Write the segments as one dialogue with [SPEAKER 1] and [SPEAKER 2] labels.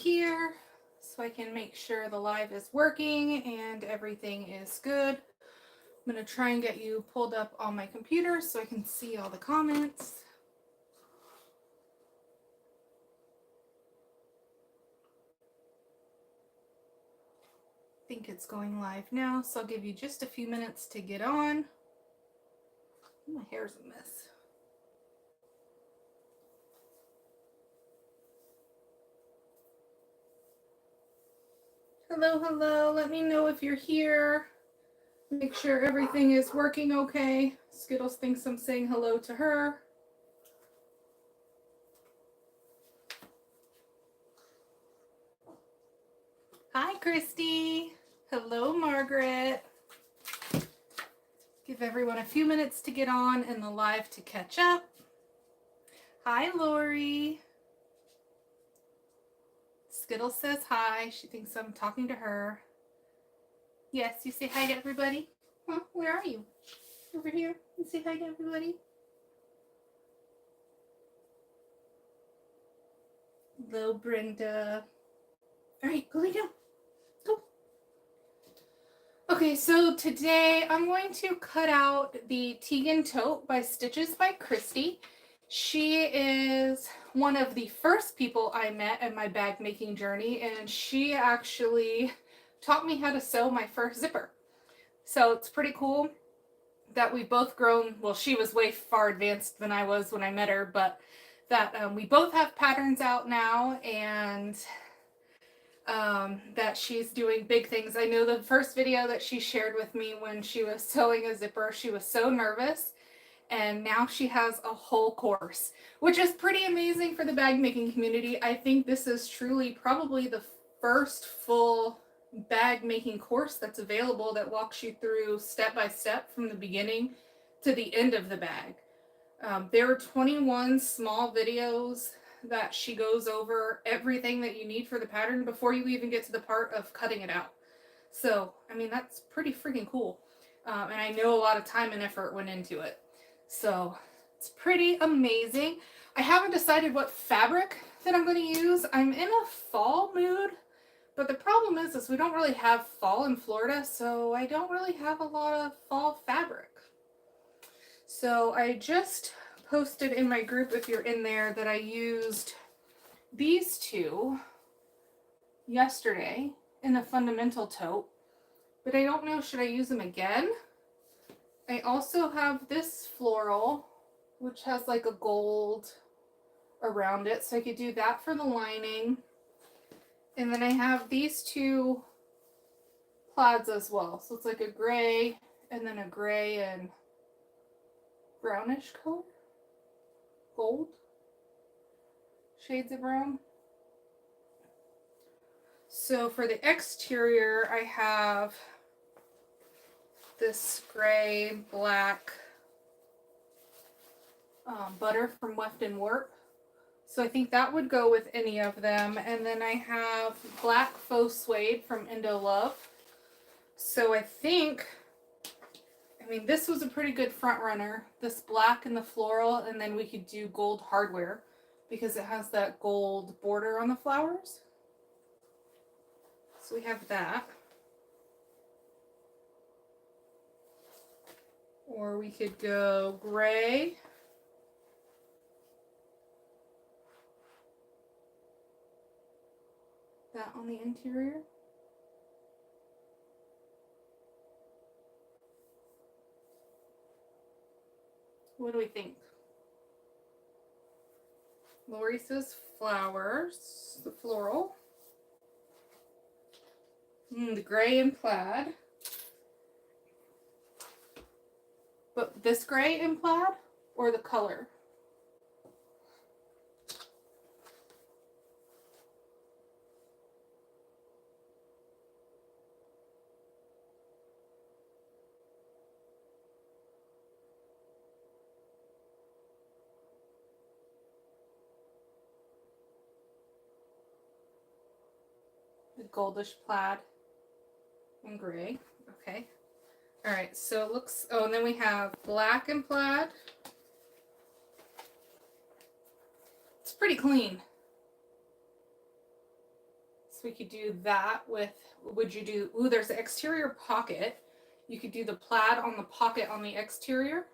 [SPEAKER 1] here so I can make sure the live is working and everything is good. I'm going to try and get you pulled up on my computer so I can see all the comments. I think it's going live now, so I'll give you just a few minutes to get on. My hair's a mess. Hello, hello. Let me know if you're here. Make sure everything is working okay. Skittles thinks I'm saying hello to her. Hi, Christy. Hello, Margaret. Give everyone a few minutes to get on and the live to catch up. Hi, Lori. Skittles says hi. She thinks I'm talking to her. Yes, you say hi to everybody. Huh? Where are you? Over here. You say hi to everybody. Hello, Brenda. All right, go lay down. Go. Okay, so today I'm going to cut out the Teagan Tote by Stitches by Christy. She is one of the first people I met in my bag making journey, and she actually taught me how to sew my first zipper. So it's pretty cool that we've both grown. Well, she was way far advanced than I was when I met her, but that we both have patterns out now, and that she's doing big things. I know the first video that she shared with me when she was sewing a zipper, she was so nervous, and now she has a whole course, which is pretty amazing for the bag making community. I think this is truly probably the first full bag making course that's available that walks you through step by step from the beginning to the end of the bag. There are 21 small videos that she goes over everything that you need for the pattern before you even get to the part of cutting it out. So, I mean, that's pretty freaking cool. And I know a lot of time and effort went into it. So, it's pretty amazing. I haven't decided what fabric that I'm going to use. I'm in a fall mood, but the problem is we don't really have fall in Florida, so I don't really have a lot of fall fabric. So I just posted in my group, if you're in there, that I used these two yesterday in a fundamental tote, but I don't know, should I use them again? I also have this floral, which has like a gold around it, so I could do that for the lining. And then I have these two plaids as well, so it's like a gray and then a gray and brownish color, gold shades of brown. So for the exterior, I have this gray, black butter from Weft and Warp. So I think that would go with any of them. And then I have black faux suede from Indo Love. So I think, I mean, this was a pretty good front runner, this black and the floral, and then we could do gold hardware because it has that gold border on the flowers. So we have that. Or we could go gray. That on the interior. What do we think? Lori says flowers, the floral. The gray and plaid. But this gray and plaid or the color? The goldish plaid and gray. Okay. All right, so it looks, oh, and then we have black and plaid. It's pretty clean. So we could do that with, would you do, ooh, there's the exterior pocket. You could do the plaid on the pocket on the exterior.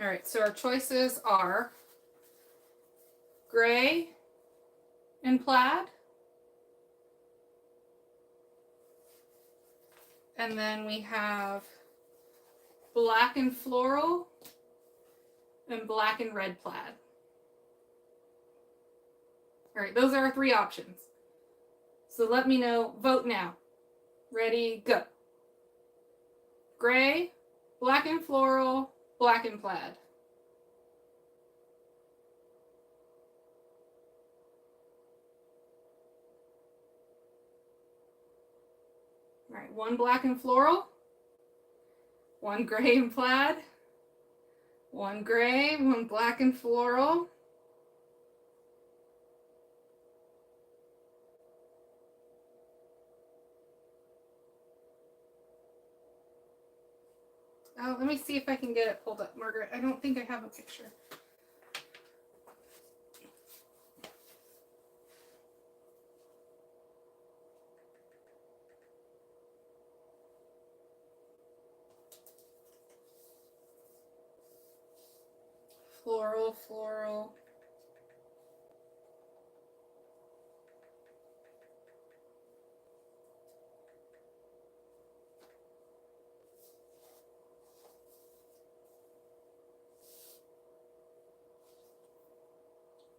[SPEAKER 1] All right, so our choices are gray and plaid. And then we have black and floral and black and red plaid. All right, those are our 3 options. So let me know, vote now. Ready, go. Gray, black and floral, black and plaid. All right, 1 black and floral, 1 gray and plaid, 1 gray, 1 black and floral. Oh, let me see if I can get it pulled up, Margaret. I don't think I have a picture. Floral, floral.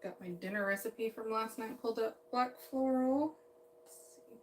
[SPEAKER 1] Got my dinner recipe from last night pulled up. Black floral. Let's see.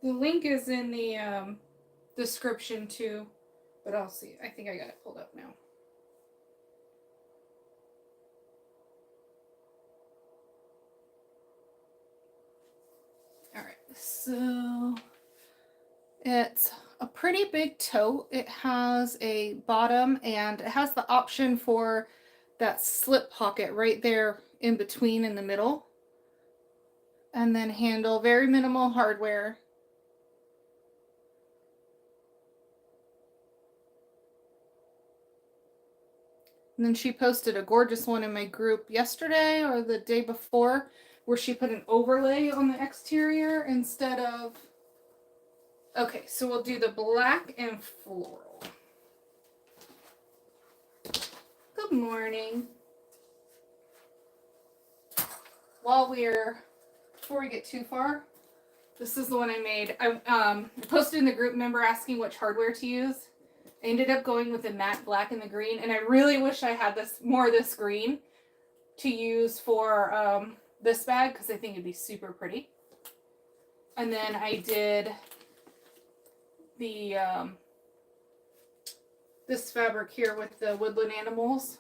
[SPEAKER 1] The link is in the description too, but I'll see. I think I got it pulled up now. All right, so it's a pretty big tote. It has a bottom and it has the option for that slip pocket right there in between in the middle. And then handle, very minimal hardware. And then she posted a gorgeous one in my group yesterday or the day before where she put an overlay on the exterior instead of... Okay, so we'll do the black and floral. Good morning. Before we get too far, this is the one I made. I posted in the group member asking which hardware to use. I ended up going with the matte black and the green, and I really wish I had more of this green to use for this bag because I think it'd be super pretty. And then I did the this fabric here with the woodland animals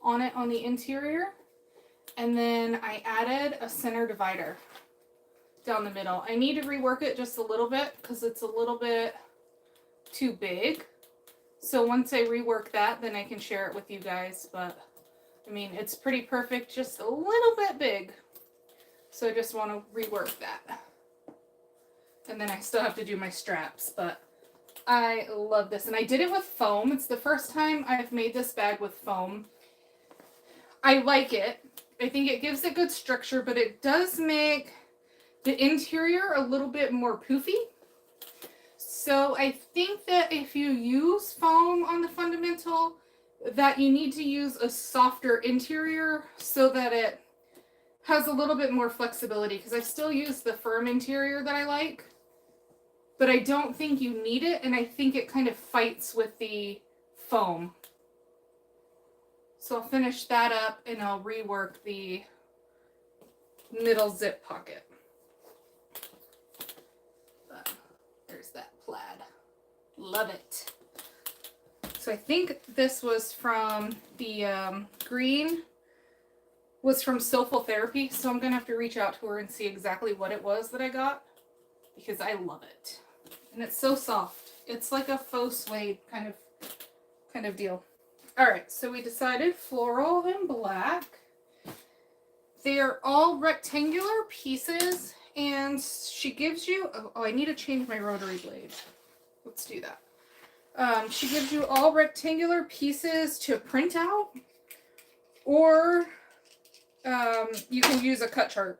[SPEAKER 1] on it on the interior. And then I added a center divider down the middle. I need to rework it just a little bit because it's a little bit too big. So once I rework that, then I can share it with you guys. But I mean, it's pretty perfect, just a little bit big. So I just want to rework that. And then I still have to do my straps, but I love this. And I did it with foam. It's the first time I've made this bag with foam. I like it. I think it gives it good structure, but it does make the interior a little bit more poofy. So I think that if you use foam on the fundamental, that you need to use a softer interior so that it has a little bit more flexibility, because I still use the firm interior that I like. but I don't think you need it, and I think it kind of fights with the foam. So I'll finish that up and I'll rework the middle zip pocket. There's that plaid. Love it. So I think this was from the green was from Soulful Therapy, so I'm gonna have to reach out to her and see exactly what it was that I got, because I love it. And it's so soft. It's like a faux suede kind of deal. Alright, so we decided floral and black. They are all rectangular pieces, and she gives you, oh, I need to change my rotary blade. Let's do that. She gives you all rectangular pieces to print out, or you can use a cut chart.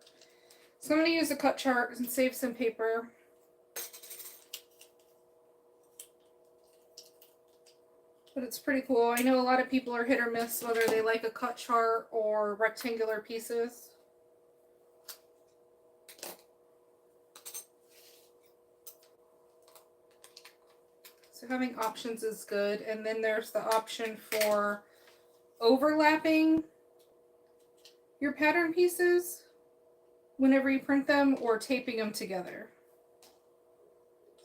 [SPEAKER 1] So I'm going to use a cut chart and save some paper. But it's pretty cool. I know a lot of people are hit or miss whether they like a cut chart or rectangular pieces. So having options is good. And then there's the option for overlapping your pattern pieces whenever you print them, or taping them together.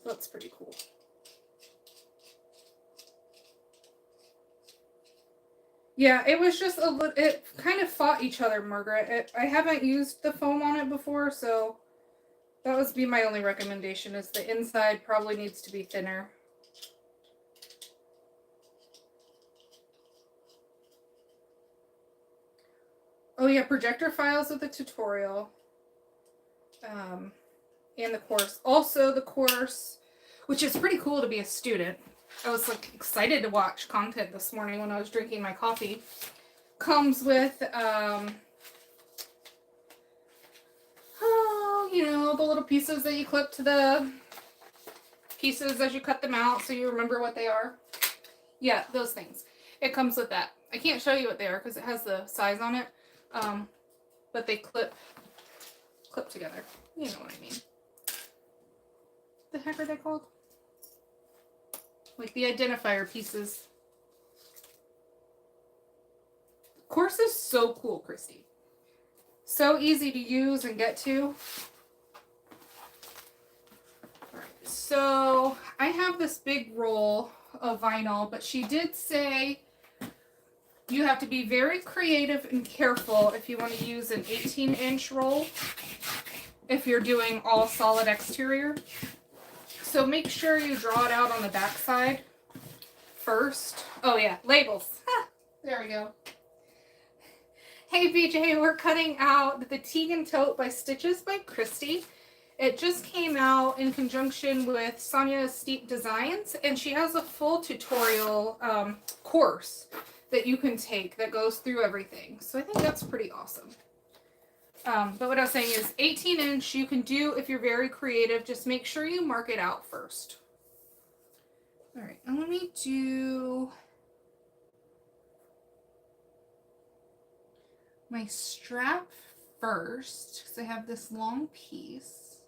[SPEAKER 1] So that's pretty cool. Yeah, it was just a little, it kind of fought each other, Margaret. I haven't used the foam on it before, so that would be my only recommendation, is the inside probably needs to be thinner. Oh yeah, projector files with the tutorial. And the course. Also the course, which is pretty cool to be a student. I was like excited to watch content this morning when I was drinking my coffee. Comes with, oh, you know, the little pieces that you clip to the pieces as you cut them out so you remember what they are. Yeah, those things. It comes with that. I can't show you what they are because it has the size on it. But they clip together. You know what I mean. The heck are they called? Like the identifier pieces. Course is so cool, Christy. So easy to use and get to. Alright, so I have this big roll of vinyl, but she did say you have to be very creative and careful if you want to use an 18-inch roll if you're doing all solid exterior. So make sure you draw it out on the back side first. Oh yeah, labels. There we go. Hey BJ, we're cutting out the Teagan Tote by Stitches by Christy. It just came out in conjunction with Sonia's Steep Designs, and she has a full tutorial course that you can take that goes through everything. So I think that's pretty awesome. But what I was saying is 18-inch you can do if you're very creative. Just make sure you mark it out first. All right, and let me do my strap first because I have this long piece.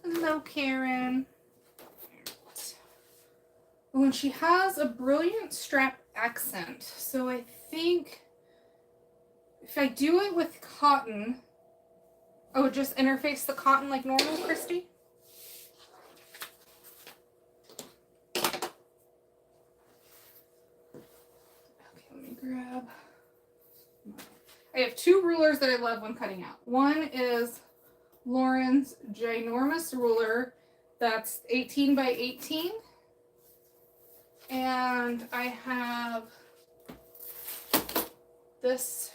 [SPEAKER 1] Hello, Karen. Oh, and she has a brilliant strap accent. So I think if I do it with cotton, I would just interface the cotton like normal, Christy. Okay, let me grab. I have two rulers that I love when cutting out. One is Lauren's ginormous ruler that's 18 by 18. And I have this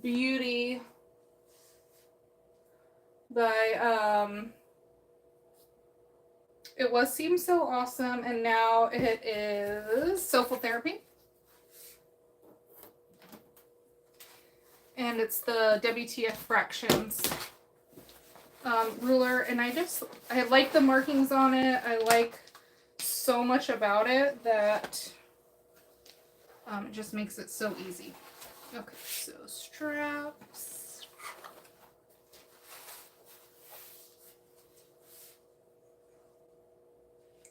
[SPEAKER 1] beauty by it was Seem So Awesome, and now it is Soulful Therapy. And it's the WTF Fractions ruler, and I like the markings on it. I like so much about it that it just makes it so easy. Okay, so straps.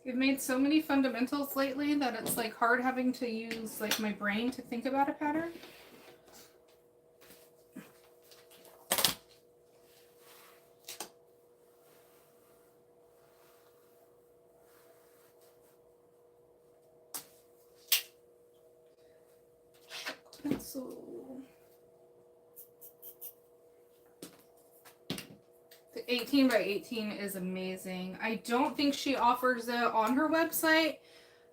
[SPEAKER 1] We've made so many fundamentals lately that it's like hard having to use like my brain to think about a pattern. Pencil. The 18 by 18 is amazing. I don't think she offers it on her website.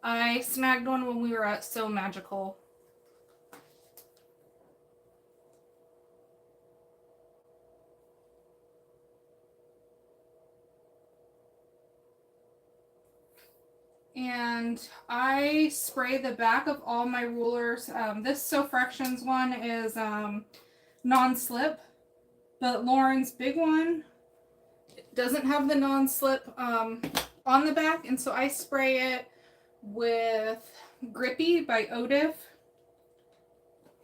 [SPEAKER 1] I snagged one when we were at So Magical. And I spray the back of all my rulers. This So Fractions one is non-slip, but Lauren's big one doesn't have the non-slip on the back, and so I spray it with Grippy by Odif,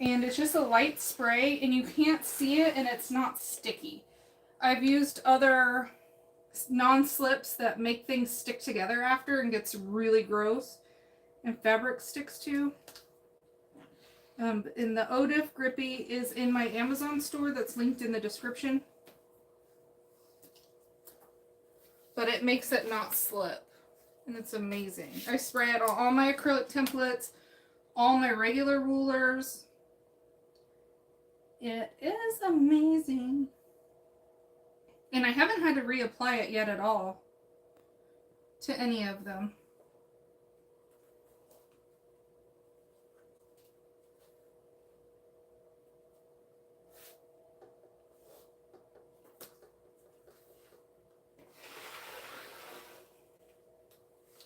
[SPEAKER 1] and it's just a light spray, and you can't see it, and it's not sticky. I've used other non-slips that make things stick together after and gets really gross, and fabric sticks too. And the Odif Grippy is in my Amazon store that's linked in the description. But it makes it not slip, and it's amazing. I spray it on all my acrylic templates, all my regular rulers. It is amazing. And I haven't had to reapply it yet at all to any of them.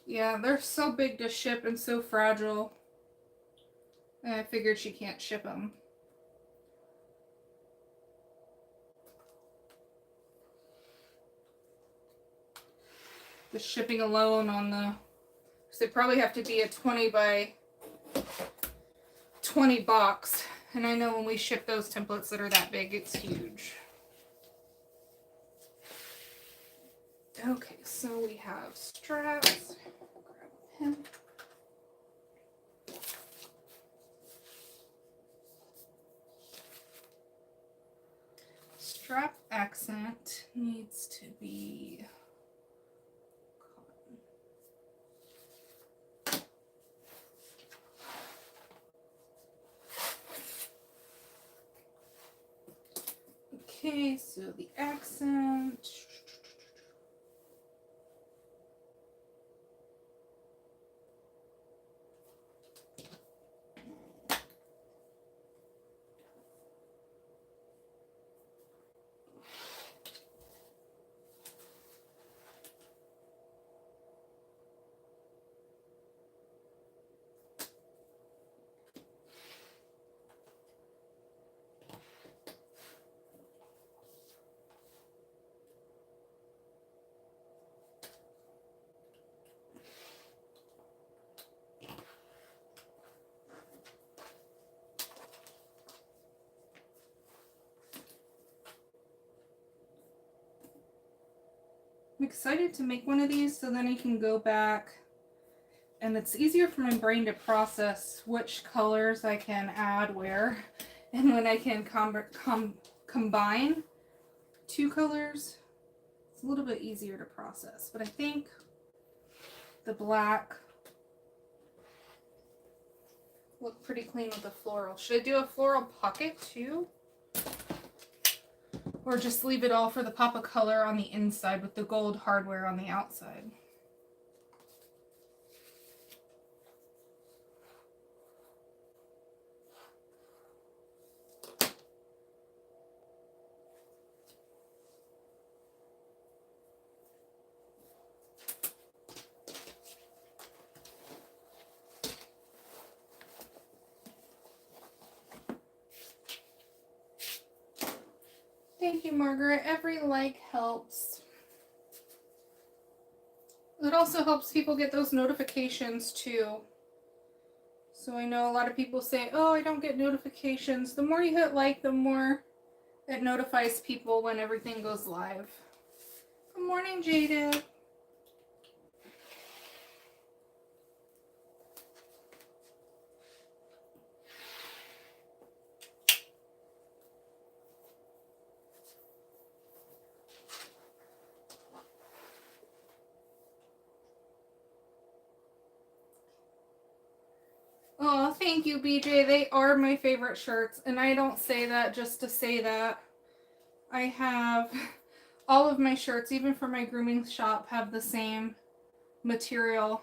[SPEAKER 1] Yeah, they're so big to ship and so fragile. And I figured she can't ship them. The shipping alone on the... So they probably have to be a 20 by 20 box. And I know when we ship those templates that are that big, it's huge. Okay, so we have straps. Grab a pen. Strap accent needs to be cotton. Okay, so the accent. I'm excited to make one of these so then I can go back and it's easier for my brain to process which colors I can add where, and when I can combine two colors, it's a little bit easier to process. But I think the black look pretty clean with the floral. Should I do a floral pocket too? Or just leave it all for the pop of color on the inside with the gold hardware on the outside? Thank you, Margaret. Every like helps. It also helps people get those notifications too. So I know a lot of people say, oh, I don't get notifications. The more you hit like, the more it notifies people when everything goes live. Good morning, Jada. Thank you, BJ. They are my favorite shirts, and I don't say that just to say that. I have all of my shirts, even for my grooming shop, have the same material.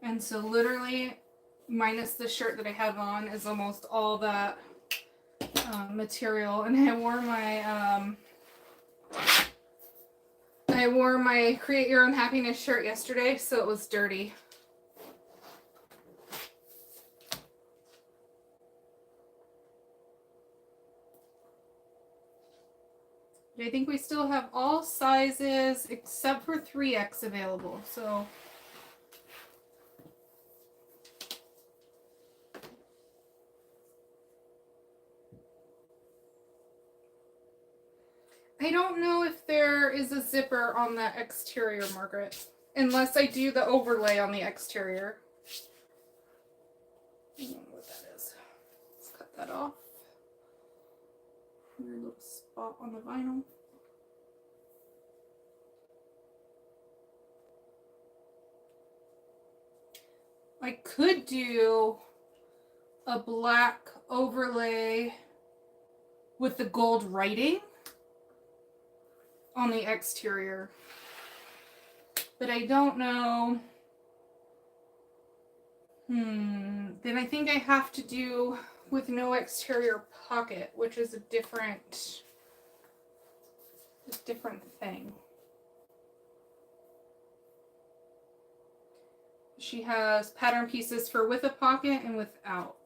[SPEAKER 1] And so literally, minus the shirt that I have on, is almost all that material. And I wore my Create Your Own Happiness shirt yesterday, so it was dirty. I think we still have all sizes except for 3X available, so I don't know if there is a zipper on that exterior, Margaret, unless I do the overlay on the exterior. I don't know what that is. Let's cut that off. Weird little spot on the vinyl. I could do a black overlay with the gold writing on the exterior, but I don't know. Then I think I have to do with no exterior pocket, which is a different thing. She has pattern pieces for with a pocket and without.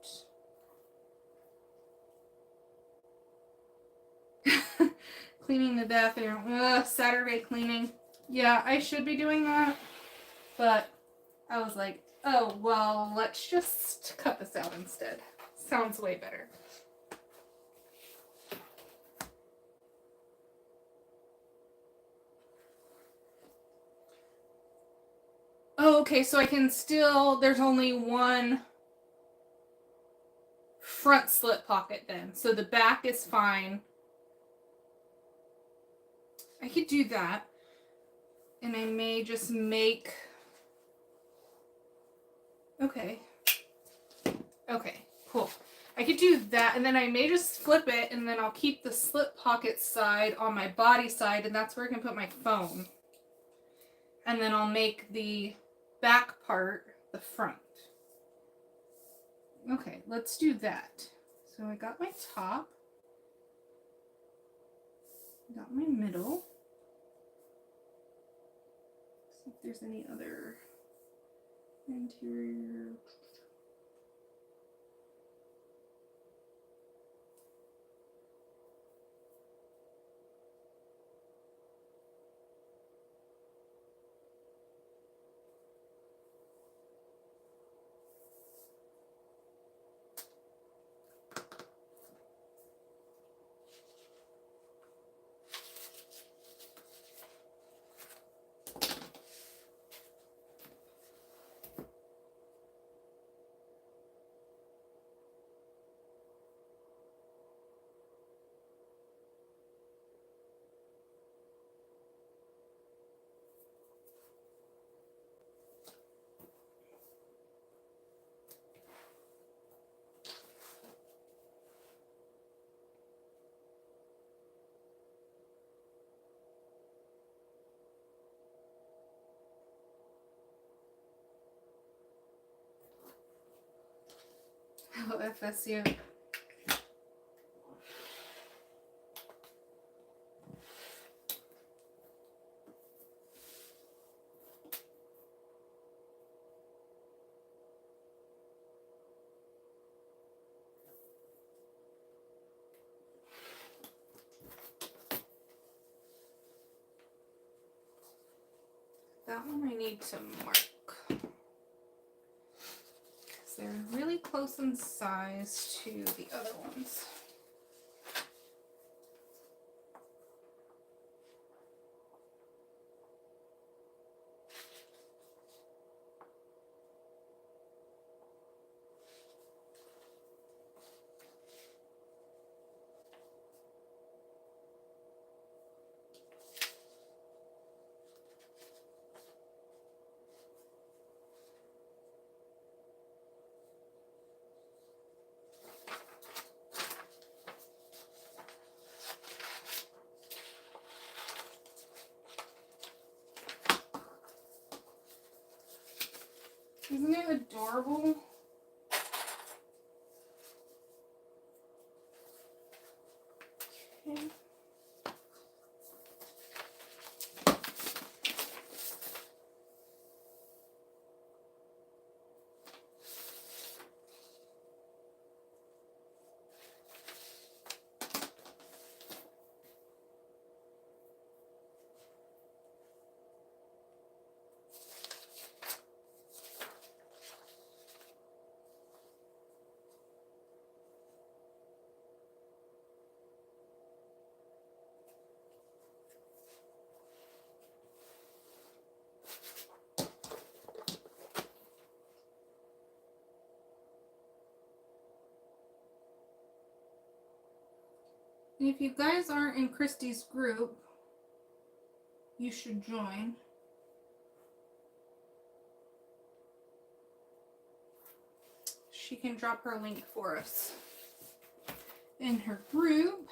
[SPEAKER 1] Cleaning the bathroom. Saturday cleaning. Yeah, I should be doing that, but I was like, oh, well, let's just cut this out instead. Sounds way better. Oh, okay, so I can still, there's only one front slip pocket then. So the back is fine. I could do that. And I may just make, okay, cool. I could do that, and then I may just flip it, and then I'll keep the slip pocket side on my body side, and that's where I can put my phone. And then I'll make the back part the front. Okay, let's do that. So I got my top, got my middle. See if there's any other interior. Oh, FSU. That one I need to mark. They're really close in size to the other ones. Isn't it adorable? Okay. If you guys aren't in Christy's group, you should join. She can drop her link for us in her group.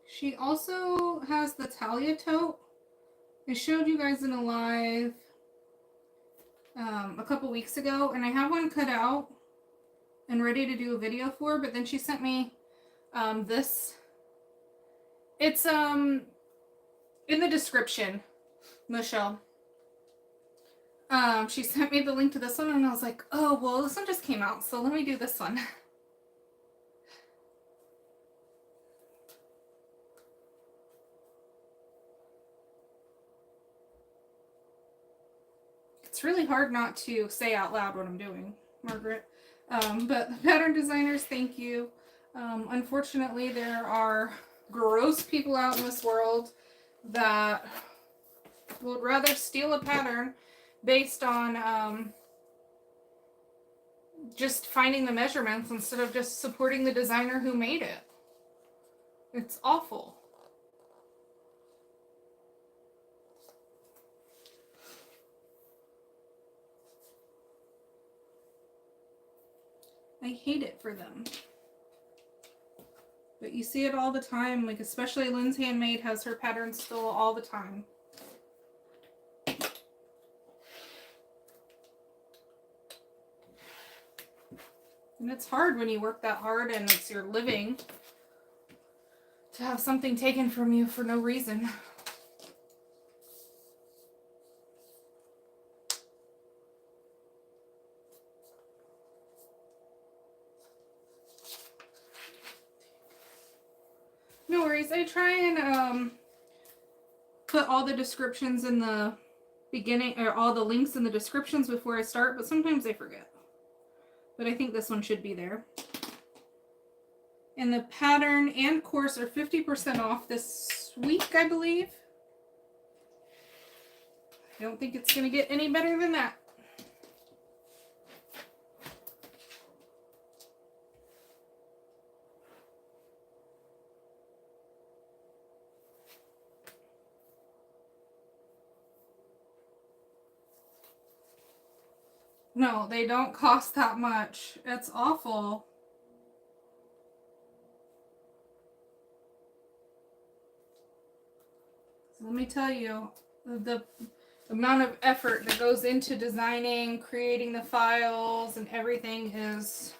[SPEAKER 1] She also has the Talia tote. I showed you guys in a live a couple weeks ago, and I have one cut out and ready to do a video for, but then she sent me this. It's in the description, Michelle. She sent me the link to this one, and I was like, oh, well, this one just came out, so let me do this one. It's really hard not to say out loud what I'm doing, Margaret. But the pattern designers, thank you. Unfortunately, there are gross people out in this world that would rather steal a pattern based on just finding the measurements instead of just supporting the designer who made it. It's awful. I hate it for them. But you see it all the time, like especially Lynn's Handmade has her patterns still all the time. And it's hard when you work that hard and it's your living to have something taken from you for no reason. No worries. I try and put all the descriptions in the beginning, or all the links in the descriptions before I start, but sometimes I forget. But I think this one should be there. And the pattern and course are 50% off this week, I believe. I don't think it's going to get any better than that. No, they don't cost that much. It's awful. So let me tell you, the amount of effort that goes into designing, creating the files, and everything is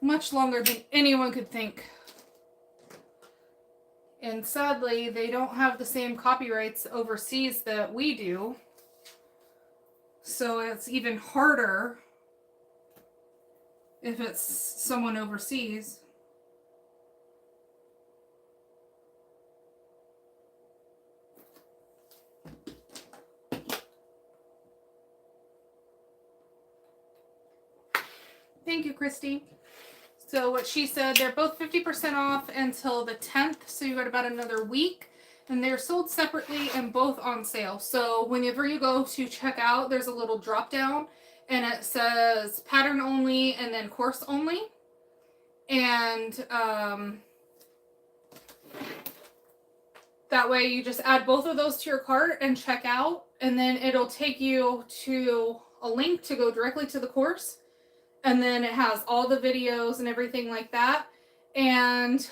[SPEAKER 1] much longer than anyone could think. And sadly, they don't have the same copyrights overseas that we do. So it's even harder if it's someone overseas. Thank you, Christy. So what she said, they're both 50% off until the 10th, so you got about another week. And they're sold separately and both on sale. So whenever you go to check out, there's a little drop down and it says pattern only and then course only. And that way you just add both of those to your cart and check out. And then it'll take you to a link to go directly to the course. And then it has all the videos and everything like that. And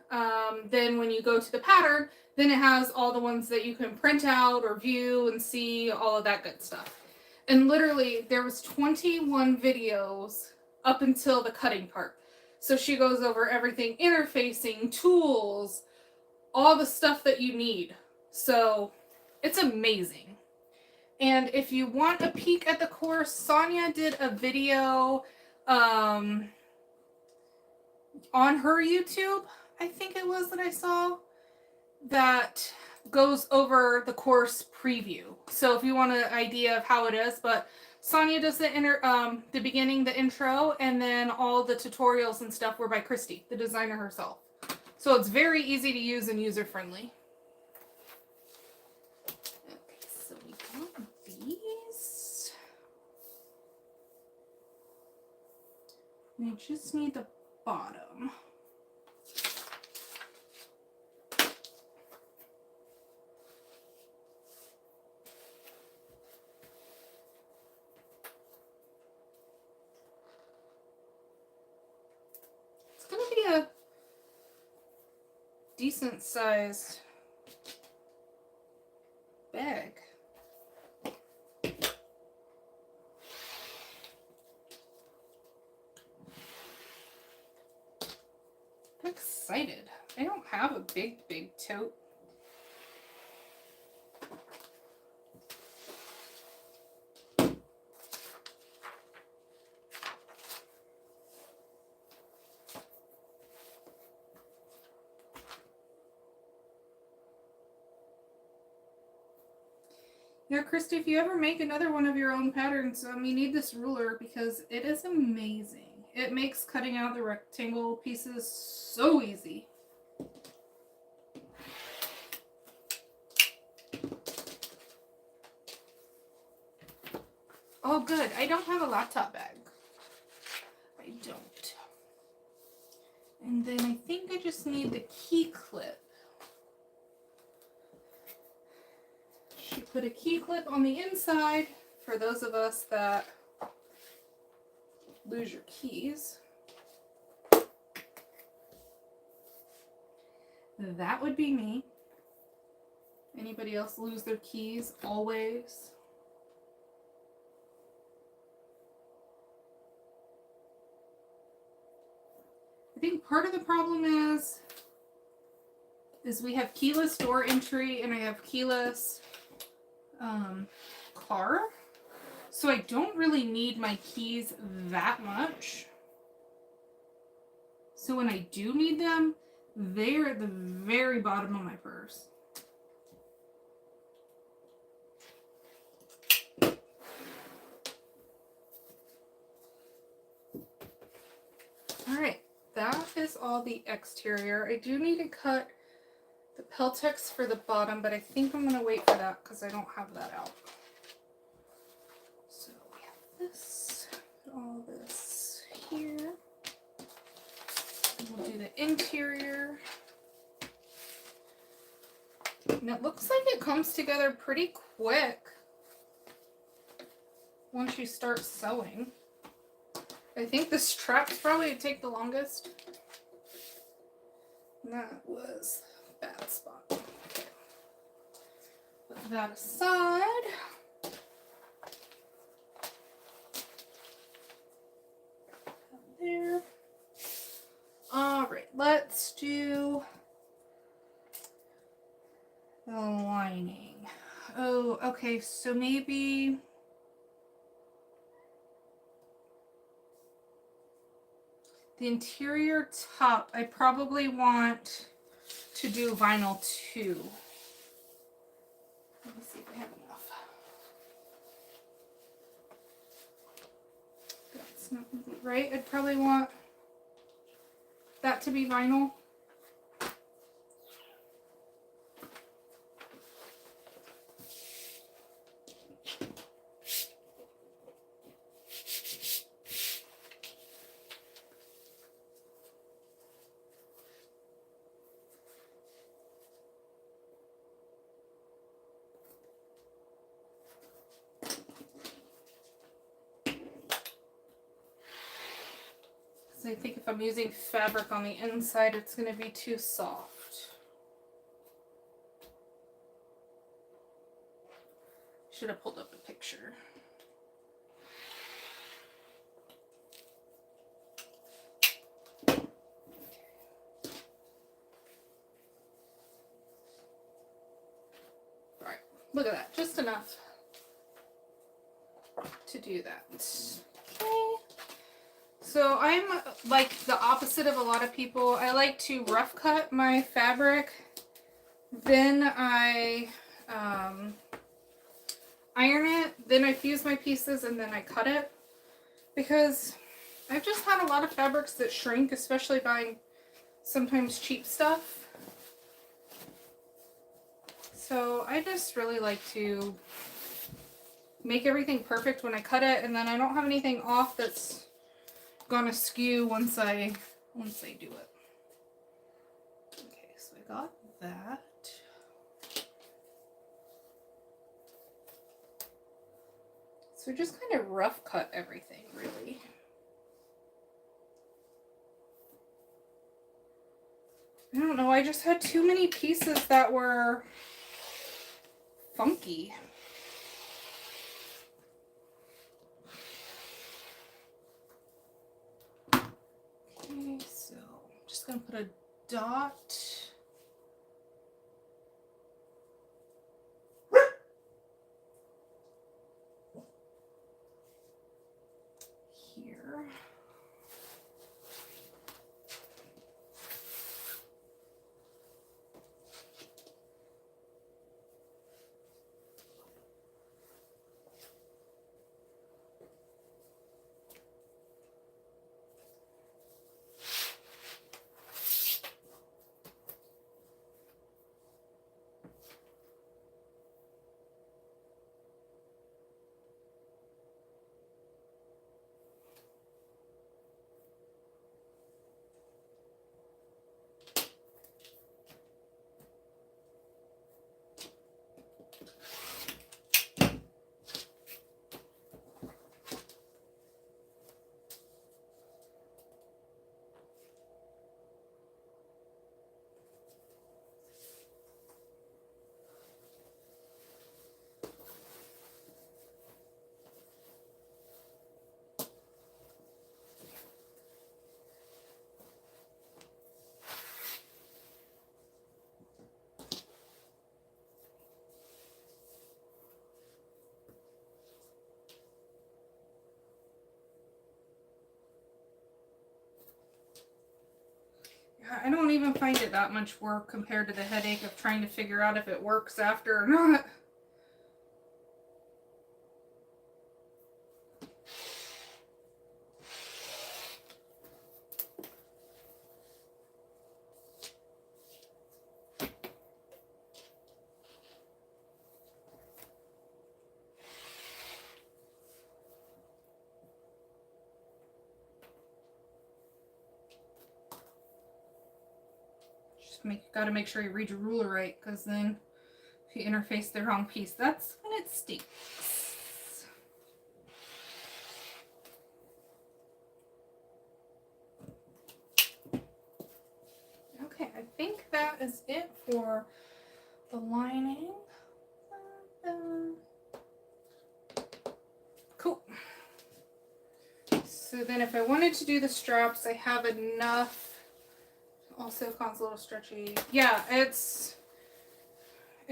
[SPEAKER 1] Then when you go to the pattern, then it has all the ones that you can print out or view and see, all of that good stuff. And literally there was 21 videos up until the cutting part. So she goes over everything, interfacing, tools, all the stuff that you need. So it's amazing. And if you want a peek at the course, Sonia did a video on her YouTube, I think it was, that I saw, that goes over the course preview. So if you want an idea of how it is, but Sonia does the beginning, the intro, and then all the tutorials and stuff were by Christy, the designer herself. So it's very easy to use and user-friendly. Okay, so we got these. We just need the bottom. It's gonna be a decent sized bag. I'm excited. I don't have a big tote. Yeah, Christy, if you ever make another one of your own patterns, you need this ruler because it is amazing. It makes cutting out the rectangle pieces so easy. Oh, good. I don't have a laptop bag. I don't. And then I think I just need the key clip. She put a key clip on the inside for those of us that lose your keys. That would be me. Anybody else lose their keys always? I think part of the problem is we have keyless door entry and I have keyless car. So I don't really need my keys that much. So when I do need them, they're at the very bottom of my purse. Alright, that is all the exterior. I do need to cut the Peltex for the bottom, but I think I'm going to wait for that because I don't have that out. So we have this, all this here. And we'll do the interior. And it looks like it comes together pretty quick once you start sewing. I think the straps probably take the longest. And that was a bad spot. Okay. Put that aside. There. Alright, let's do the lining. Oh, okay, so maybe the interior top, I probably want to do vinyl too. Let me see if I have enough. That's not right. I'd probably want that to be vinyl. I think if I'm using fabric on the inside, it's going to be too soft. Should have pulled up a picture. All right, look at that, just enough to do that. Okay. So I'm like the opposite of a lot of people. I like to rough cut my fabric, then I iron it, then I fuse my pieces, and then I cut it, because I've just had a lot of fabrics that shrink, especially buying sometimes cheap stuff. So I just really like to make everything perfect when I cut it, and then I don't have anything off that's gonna skew once I do it. Okay, so I got that. So just kind of rough cut everything, really. I don't know, I just had too many pieces that were funky. Okay, so I'm just gonna put a dot. Here. I don't even find it that much work compared to the headache of trying to figure out if it works after or not. Gotta make sure you read your ruler right, because then if you interface the wrong piece, that's when it stinks. Okay, I think that is it for the lining. Cool. So then if I wanted to do the straps, I have enough. Also, con's a little stretchy. Yeah, it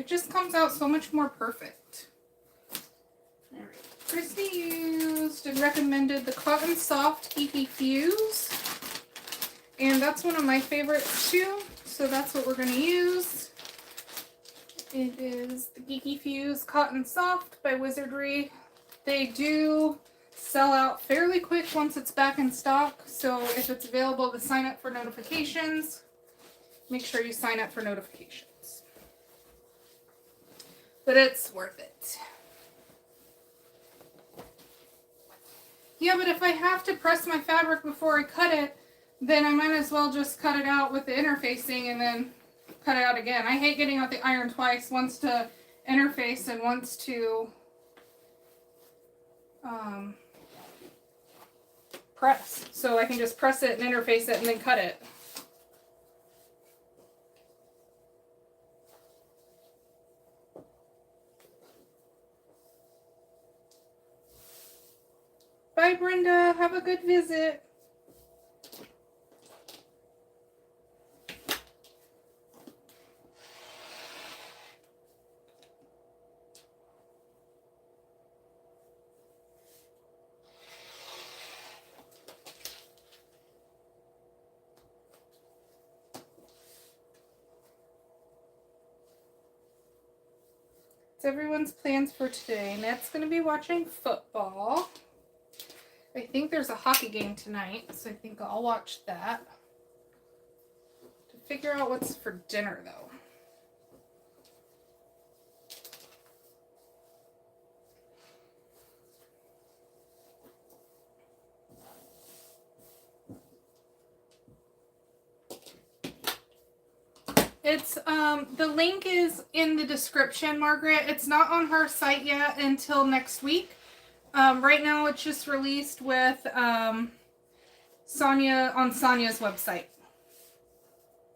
[SPEAKER 1] just comes out so much more perfect. All right. Christy used and recommended the Cotton Soft Geeky Fuse, and that's one of my favorites too. So that's what we're going to use. It is the Geeky Fuse Cotton Soft by Wizardry. They do sell out fairly quick once it's back in stock, so if it's available to sign up for notifications, make sure you sign up for notifications. But it's worth it. Yeah, but if I have to press my fabric before I cut it, then I might as well just cut it out with the interfacing and then cut it out again. I hate getting out the iron twice, once to interface and once to press. So I can just press it and interface it and then cut it. Bye, Brenda. Have a good visit. It's everyone's plans for today. Net's going to be watching football. I think there's a hockey game tonight, so I think I'll watch that. To figure out what's for dinner, though. It's, the link is in the description, Margaret. It's not on her site yet until next week. Right now it's just released with, Sonia, on Sonia's website.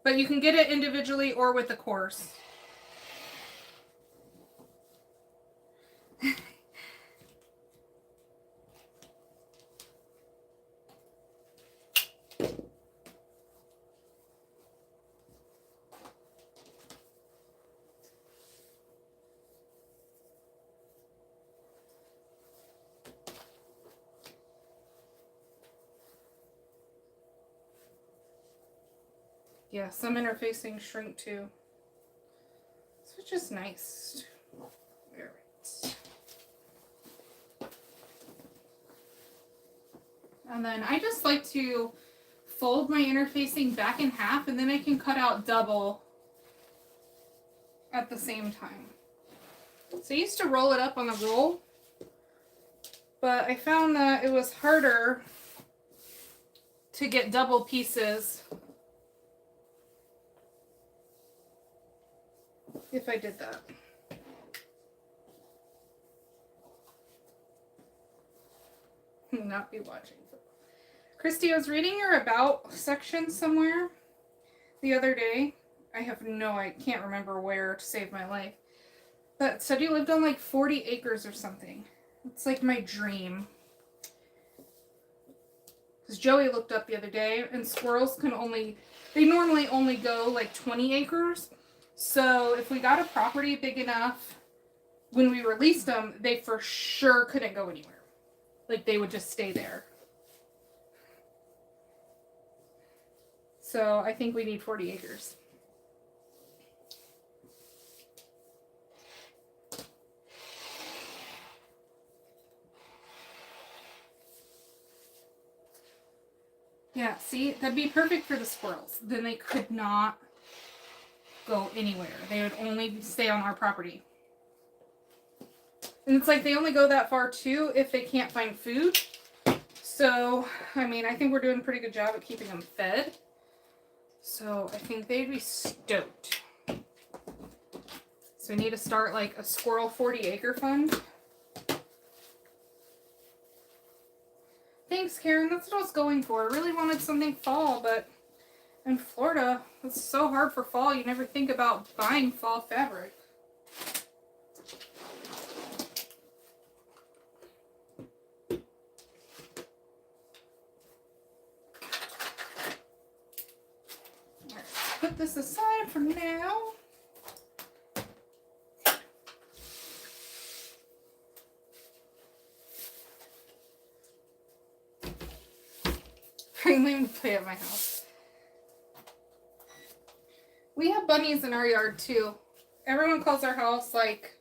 [SPEAKER 1] But you can get it individually or with the course. Yeah, some interfacing shrink too. Which is nice. Alright. And then I just like to fold my interfacing back in half and then I can cut out double at the same time. So I used to roll it up on the roll, but I found that it was harder to get double pieces if I did that. Not be watching. Christy, I was reading your about section somewhere the other day. I can't remember where to save my life. But said you lived on like 40 acres or something. It's like my dream. Because Joey looked up the other day and squirrels they normally only go like 20 acres. So if we got a property big enough, when we released them, they for sure couldn't go anywhere. Like they would just stay there. So I think we need 40 acres. Yeah, see, that'd be perfect for the squirrels. Then they could not go anywhere. They would only stay on our property. And it's like they only go that far too if they can't find food. So, I mean, I think we're doing a pretty good job at keeping them fed. So I think they'd be stoked. So we need to start like a squirrel 40 acre fund. Thanks, Karen. That's what I was going for. I really wanted something fall, but in Florida, it's so hard for fall. You never think about buying fall fabric. Put this aside for now. Bring them to play at my house. We have bunnies in our yard too. Everyone calls our house like,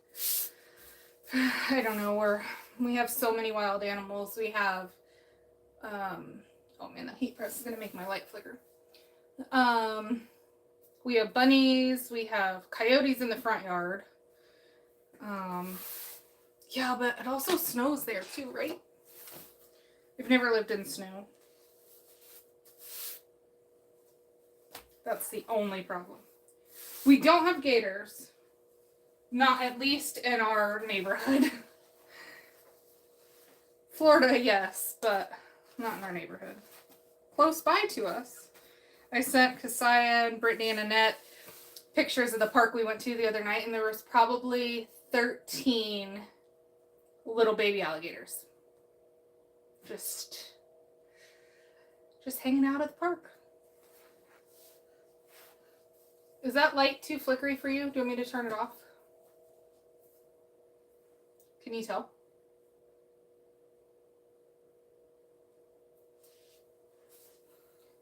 [SPEAKER 1] I don't know, we have so many wild animals. We have, oh man, the heat press is gonna make my light flicker. We have bunnies, we have coyotes in the front yard. Yeah, but it also snows there too, right? We've never lived in snow. That's the only problem. We don't have gators. Not at least in our neighborhood. Florida, yes, but not in our neighborhood, close by to us. I sent Kasaya and Brittany and Annette pictures of the park we went to the other night, and there was probably 13 little baby alligators. Just hanging out at the park. Is that light too flickery for you? Do you want me to turn it off? Can you tell?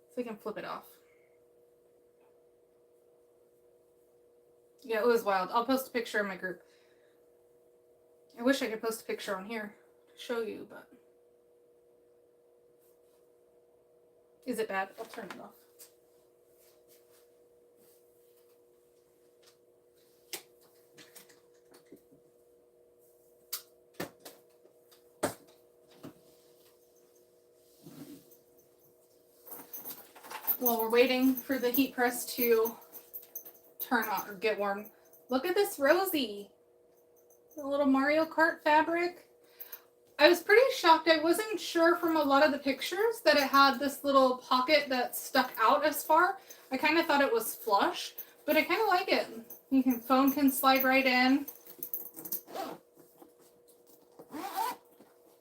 [SPEAKER 1] So we can flip it off. Yeah, it was wild. I'll post a picture in my group. I wish I could post a picture on here to show you, but... Is it bad? I'll turn it off. While we're waiting for the heat press to turn on or get warm, look at this Rosie. The little Mario Kart fabric. I was pretty shocked. I wasn't sure from a lot of the pictures that it had this little pocket that stuck out as far. I kind of thought it was flush, but I kind of like it. Phone can slide right in.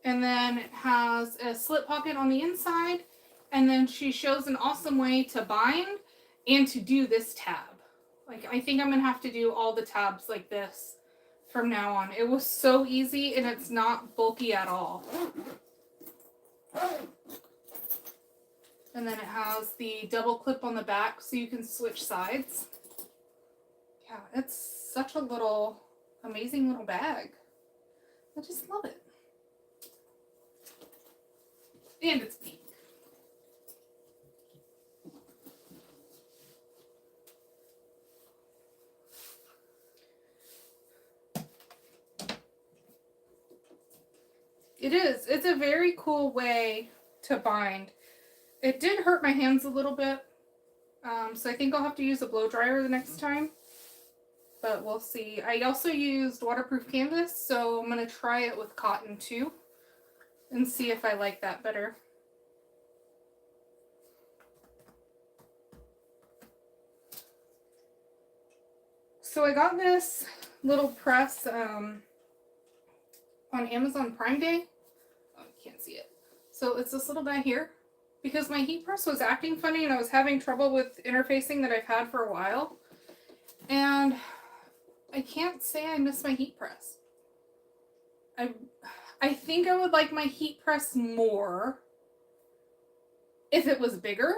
[SPEAKER 1] And then it has a slip pocket on the inside. And then she shows an awesome way to bind and to do this tab. Like, I think I'm going to have to do all the tabs like this from now on. It was so easy, and it's not bulky at all. And then it has the double clip on the back so you can switch sides. Yeah, it's such a little, amazing little bag. I just love it. And it's pink. It is. It's a very cool way to bind. It did hurt my hands a little bit, so I think I'll have to use a blow dryer the next time, but we'll see. I also used waterproof canvas, so I'm going to try it with cotton too and see if I like that better. So I got this little press on Amazon Prime Day. Oh, you can't see it. So it's this little guy here. Because my heat press was acting funny and I was having trouble with interfacing that I've had for a while. And I can't say I miss my heat press. I think I would like my heat press more if it was bigger.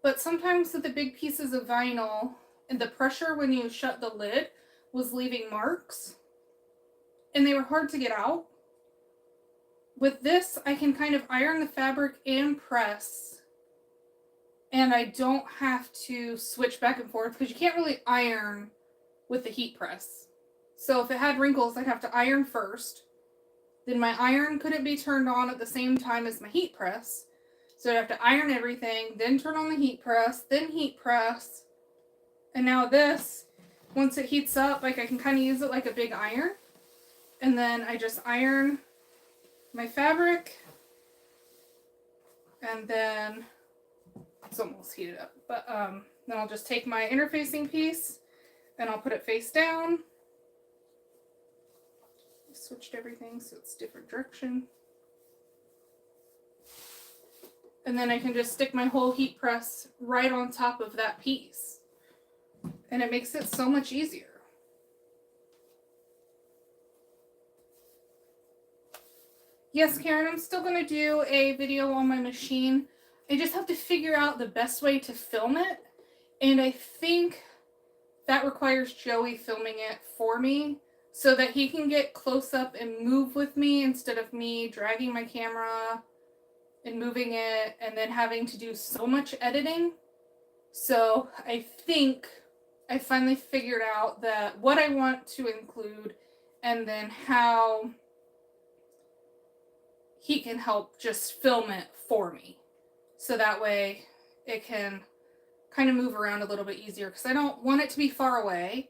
[SPEAKER 1] But sometimes with the big pieces of vinyl and the pressure when you shut the lid was leaving marks. And they were hard to get out. With this, I can kind of iron the fabric and press. And I don't have to switch back and forth because you can't really iron with the heat press. So if it had wrinkles, I'd have to iron first. Then my iron couldn't be turned on at the same time as my heat press. So I'd have to iron everything, then turn on the heat press, then heat press. And now this, once it heats up, like I can kind of use it like a big iron. And then I just iron my fabric. And then it's almost heated up. But then I'll just take my interfacing piece and I'll put it face down. Switched everything so it's different direction. And then I can just stick my whole heat press right on top of that piece. And it makes it so much easier. Yes, Karen, I'm still going to do a video on my machine. I just have to figure out the best way to film it. And I think that requires Joey filming it for me so that he can get close up and move with me instead of me dragging my camera and moving it and then having to do so much editing. So I think I finally figured out that what I want to include and then how he can help just film it for me. So that way it can kind of move around a little bit easier because I don't want it to be far away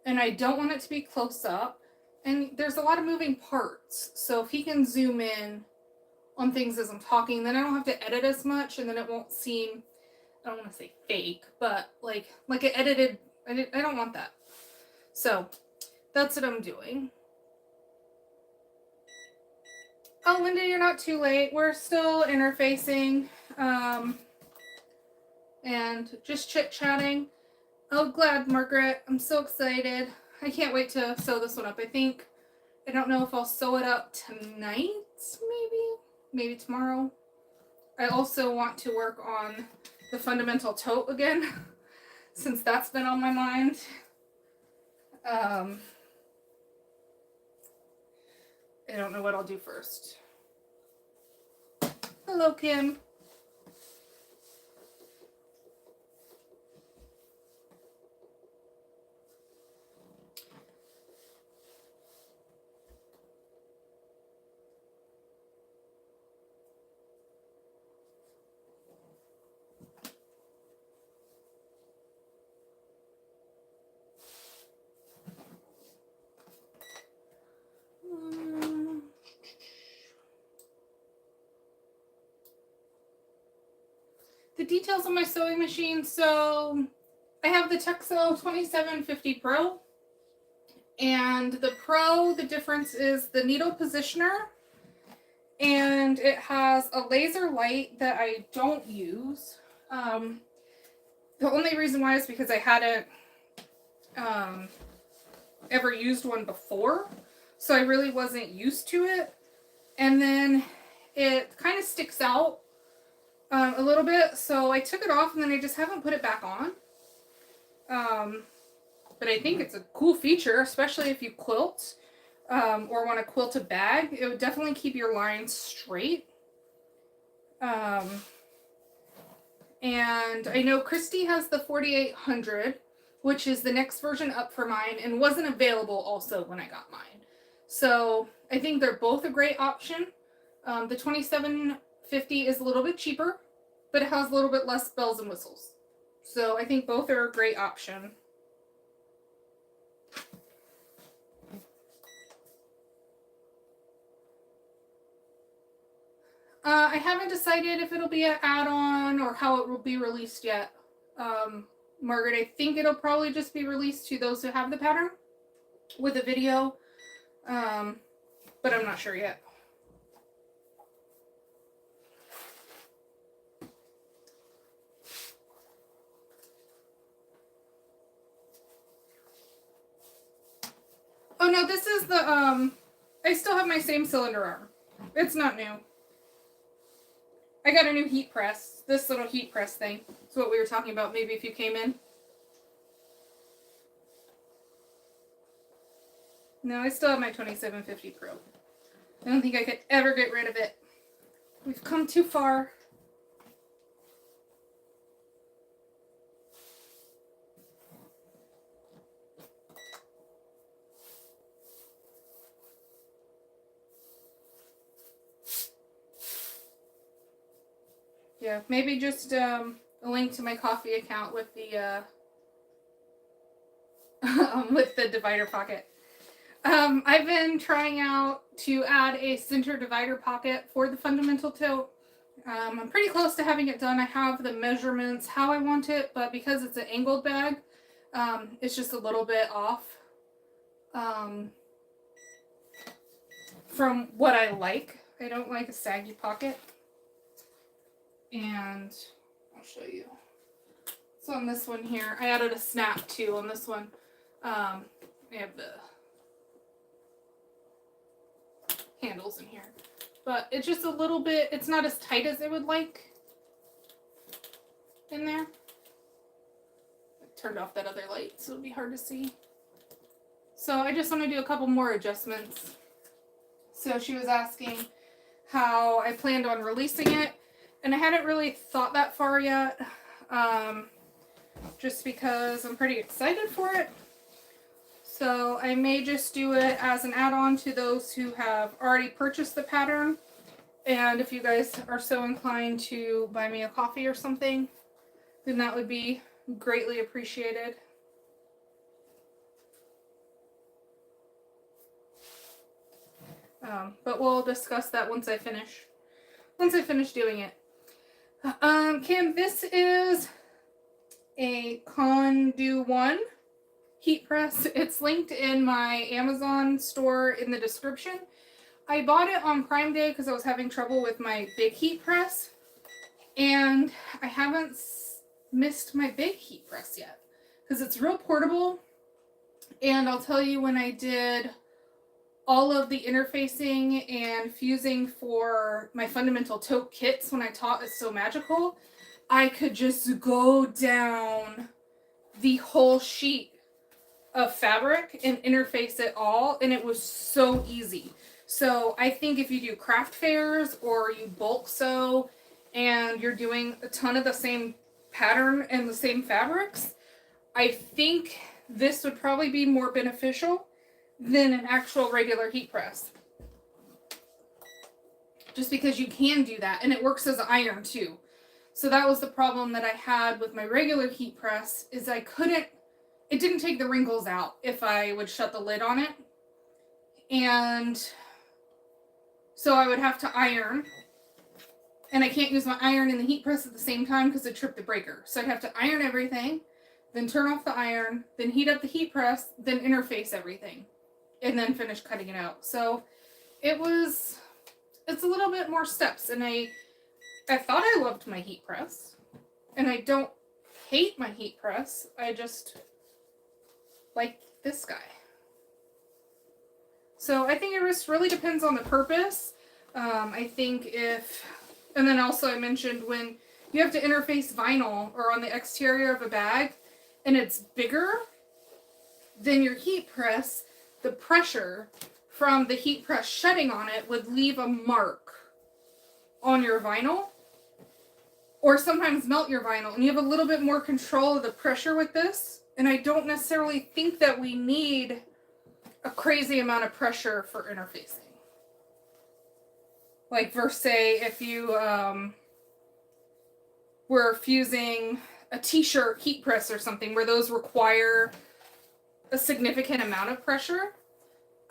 [SPEAKER 1] and I don't want it to be close up. And there's a lot of moving parts. So if he can zoom in on things as I'm talking. Then I don't have to edit as much, and then it won't seem, I don't want to say fake, but like it edited. I don't want that. So that's what I'm doing. Oh, Linda, you're not too late. We're still interfacing and just chit-chatting. Oh, glad, Margaret. I'm so excited. I can't wait to sew this one up. I don't know if I'll sew it up tonight, maybe tomorrow. I also want to work on the fundamental tote again, since that's been on my mind. I don't know what I'll do first. Hello, Kim. The details on my sewing machine. So I have the TechSew 2750 Pro. And the Pro, the difference is the needle positioner. And it has a laser light that I don't use. The only reason why is because I hadn't ever used one before. So I really wasn't used to it. And then it kind of sticks out a little bit, so I took it off and then I just haven't put it back on. But I think it's a cool feature, especially if you quilt or want to quilt a bag. It would definitely keep your lines straight. And I know Christy has the 4800, which is the next version up for mine, and wasn't available also when I got mine. So I think they're both a great option. The 2750 is a little bit cheaper, but it has a little bit less bells and whistles. So I think both are a great option. I haven't decided if it'll be an add-on or how it will be released yet. Margaret, I think it'll probably just be released to those who have the pattern with a video, but I'm not sure yet. Oh no, this is the, I still have my same cylinder arm. It's not new. I got a new heat press. This little heat press thing. That's what we were talking about maybe if you came in. No, I still have my 2750 Pro. I don't think I could ever get rid of it. We've come too far. Yeah, maybe just a link to my coffee account with the divider pocket. I've been trying out to add a center divider pocket for the fundamental tote. I'm pretty close to having it done. I have the measurements how I want it, but because it's an angled bag, it's just a little bit off from what I like. I don't like a saggy pocket. And I'll show you. So on this one here, I added a snap too on this one. I have the handles in here. But it's just a little bit, it's not as tight as I would like in there. I turned off that other light so it'll be hard to see. So I just want to do a couple more adjustments. So she was asking how I planned on releasing it. And I hadn't really thought that far yet, just because I'm pretty excited for it. So I may just do it as an add-on to those who have already purchased the pattern. And if you guys are so inclined to buy me a coffee or something, then that would be greatly appreciated. But we'll discuss that once I finish. once I finish doing it. Kim, this is a Condu 1 heat press. It's linked in my Amazon store in the description. I bought it on Prime Day because I was having trouble with my big heat press, and I haven't missed my big heat press yet because it's real portable. And I'll tell you, when I did all of the interfacing and fusing for my fundamental Tote kits when I taught It's So Magical, I could just go down the whole sheet of fabric and interface it all, and it was so easy. So I think if you do craft fairs or you bulk sew and you're doing a ton of the same pattern and the same fabrics, I think this would probably be more beneficial than an actual regular heat press. Just because you can do that, and it works as an iron too. So that was the problem that I had with my regular heat press, is it didn't take the wrinkles out if I would shut the lid on it. And so I would have to iron, and I can't use my iron in the heat press at the same time because it tripped the breaker. So I'd have to iron everything, then turn off the iron, then heat up the heat press, then interface everything, and then finish cutting it out. So it's a little bit more steps, and I thought I loved my heat press, and I don't hate my heat press. I just like this guy. So I think it just really depends on the purpose. I think and then also I mentioned when you have to interface vinyl or on the exterior of a bag and it's bigger than your heat press, the pressure from the heat press shutting on it would leave a mark on your vinyl, or sometimes melt your vinyl, and you have a little bit more control of the pressure with this. And I don't necessarily think that we need a crazy amount of pressure for interfacing. Like, versus say if you were fusing a t-shirt heat press or something where those require a significant amount of pressure,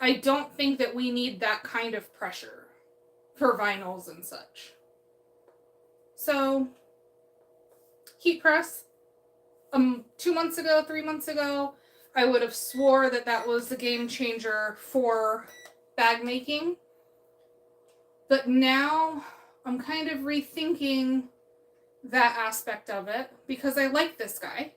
[SPEAKER 1] I don't think that we need that kind of pressure for vinyls and such. So, heat press, 2 months ago, 3 months ago, I would have swore that that was the game changer for bag making. But now I'm kind of rethinking that aspect of it because I like this guy.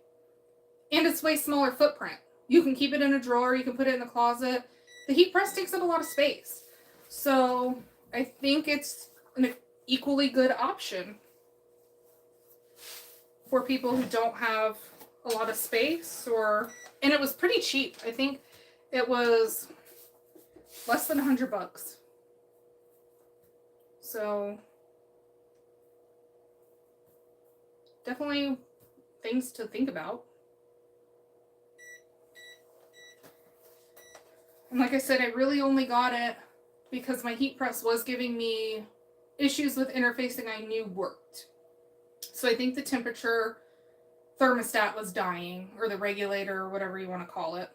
[SPEAKER 1] And it's way smaller footprint. You can keep it in a drawer, you can put it in the closet. The heat press takes up a lot of space. So I think it's an equally good option for people who don't have a lot of space, and it was pretty cheap. I think it was less than $100. So definitely things to think about. And like I said, I really only got it because my heat press was giving me issues with interfacing I knew worked. So I think the temperature thermostat was dying, or the regulator, or whatever you want to call it.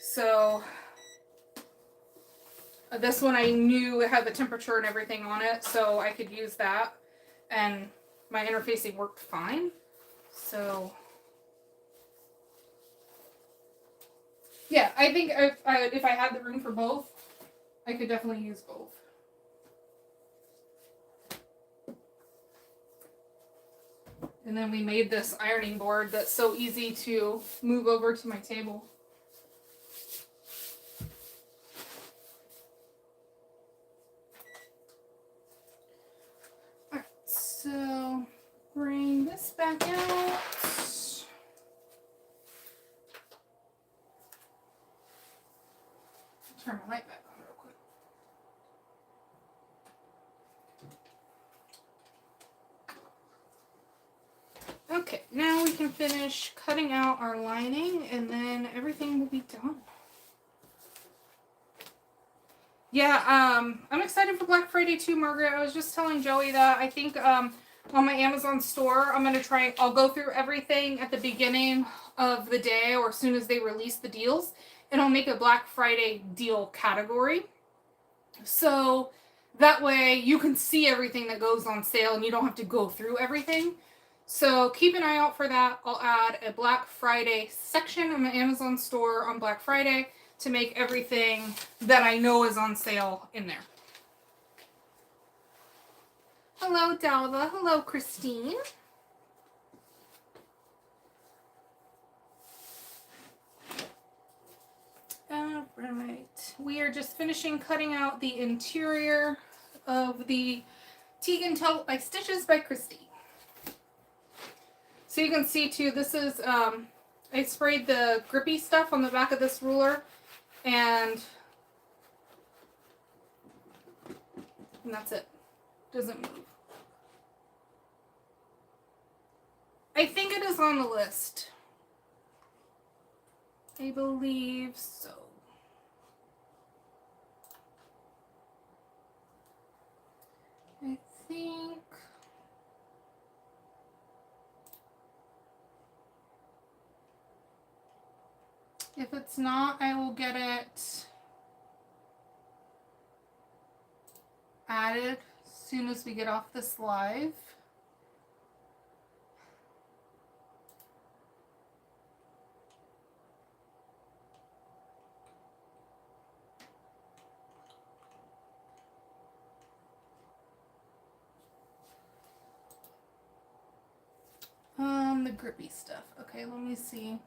[SPEAKER 1] So this one I knew it had the temperature and everything on it, so I could use that, and my interfacing worked fine. So yeah, I think if I had the room for both, I could definitely use both. And then we made this ironing board that's so easy to move over to my table. Alright, so bring this back out. Turn my light back on real quick. Okay, now we can finish cutting out our lining, and then everything will be done. Yeah, I'm excited for Black Friday too, Margaret. I was just telling Joey that I think on my Amazon store, I'll go through everything at the beginning of the day or as soon as they release the deals, and I'll make a Black Friday deal category. So That way you can see everything that goes on sale and you don't have to go through everything. So keep an eye out for that. I'll add a Black Friday section on my Amazon store on Black Friday to make everything that I know is on sale in there. Hello, Dalva. Hello, Christine. All right. We are just finishing cutting out the interior of the Teagan Tote by Stitches by Christy. So you can see too, this is, I sprayed the grippy stuff on the back of this ruler, and that's it. Doesn't move. I think it is on the list. I believe so. I think. If it's not, I will get it added as soon as we get off this live. The grippy stuff. Okay, let me see.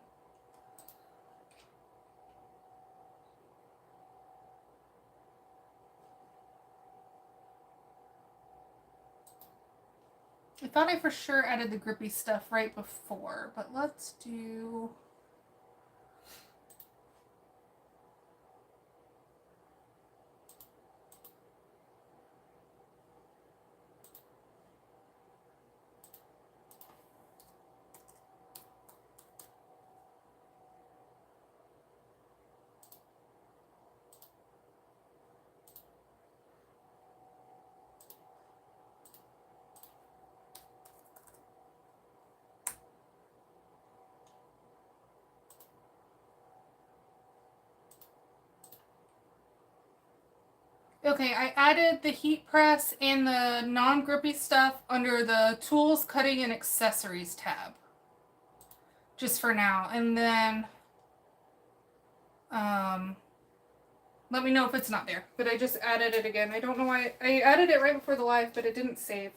[SPEAKER 1] I thought I for sure added the grippy stuff right before, but let's do... Okay, I added the heat press and the non-grippy stuff under the Tools, Cutting, and Accessories tab. Just for now. And then, let me know if it's not there. But I just added it again. I don't know why. I added it right before the live, but it didn't save.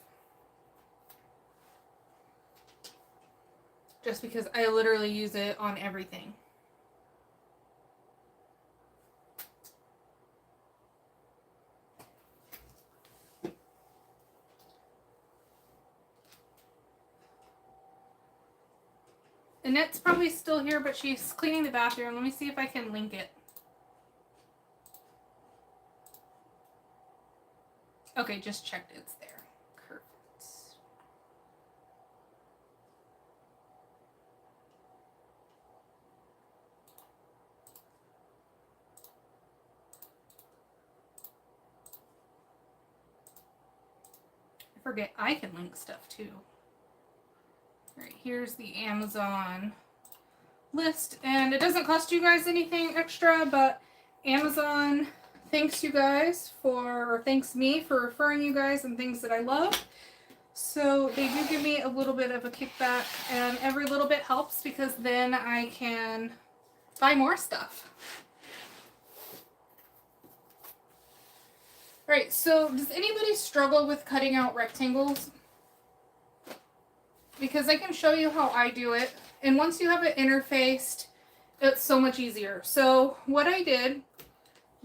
[SPEAKER 1] Just because I literally use it on everything. Annette's probably still here, but she's cleaning the bathroom. Let me see if I can link it. Okay, just checked. It's there. Perfect. I forget I can link stuff too. All right, here's the Amazon list, and it doesn't cost you guys anything extra, but Amazon thanks you guys for, or thanks me for referring you guys and things that I love. So they do give me a little bit of a kickback, and every little bit helps because then I can buy more stuff. All right, so does anybody struggle with cutting out rectangles? Because I can show you how I do it. And once you have it interfaced, it's so much easier. So what I did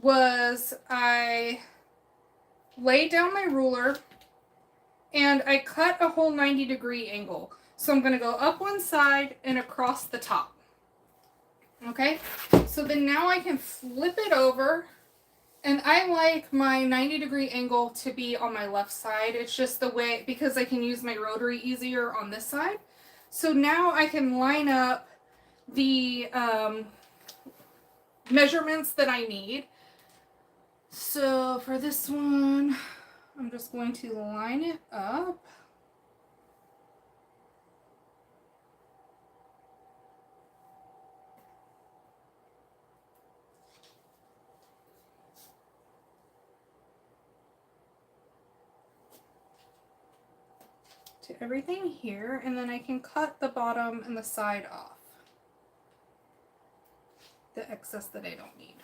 [SPEAKER 1] was I laid down my ruler and I cut a whole 90-degree angle. So I'm going to go up one side and across the top. Okay? So then now I can flip it over. And I like my 90-degree angle to be on my left side. It's just the way, because I can use my rotary easier on this side. So now I can line up the measurements that I need. So for this one, I'm just going to line it up. to everything here, and then I can cut the bottom and the side off. The excess that I don't need.